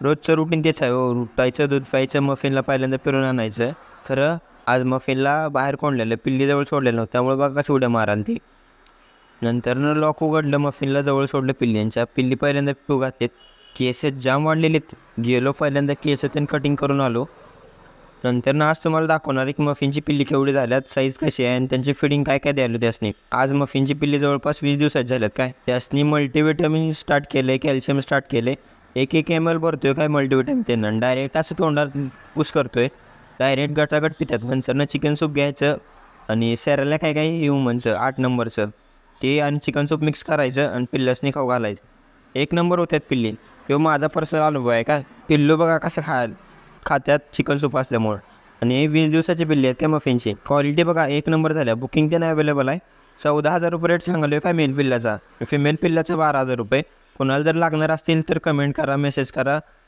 रोजचं रुटीन तेच आहे हो. उठायचं, दूध प्यायचं, मफिनला पहिल्यांदा फिरून आणायचं. खरं आज मफिनला बाहेर कोंडलेलं, पिल्लीजवळ सोडलेलं नव्हतं. त्यामुळे बघा कशी उड्या माराल ती. नंतरनं लॉक उघडलं, मफिनला जवळ सोडलं पिल्ल्यांच्या. पिल्ली पहिल्यांदा पिऊ घातलीत. केस जाम वाढलेलीत. गेलो पहिल्यांदा केस त्यांनी कटिंग करून आलो. नंतर आज तुम्हाला दाखवणार आहे की मफिनची पिल्ली केवढी झाल्यात, साईज कशी आहे आणि त्यांची फिडिंग काय काय द्यायला त्यासनी. आज मफिनची पिल्ली जवळपास 20 दिवसात झाल्यात. काय त्यासनी मल्टीविटॅमिन स्टार्ट केलं आहे, कॅल्शियम स्टार्ट केलं आहे. 1 ml भरतोय काय मल्टीविटॅमिन त्यांना, डायरेक्ट असं तोंडात पुश करतोय. डायरेक्ट गटागट पितात. नंतर चिकन सूप घ्यायचं आणि सॅरलला काय काय ह्युमनचं 8 नंबरचं ते आणि चिकन सूप मिक्स करायचं आणि पिल्लासनी खाऊ घालायचं. 1 नंबर होत्यात पिल्ली. किंवा माझा पर्सनल अनुभव आहे. काय पिल्लू बघा कसं खात्यात चिकन सूप असल्यामुळं. आणि 20 दिवसाची पिल्ली आहेत काय मफिनची. क्वालिटी बघा 1 नंबर झाल्या. बुकिंग त्यांना अवेलेबल आहे. 14,000 रुपये रेट सांगालो आहे काय मेल पिल्ल्याचा. फिमेल पिल्ल्याचा 12,000 रुपये. कोणाला जर लागणार असतील तर कमेंट करा, मेसेज करा.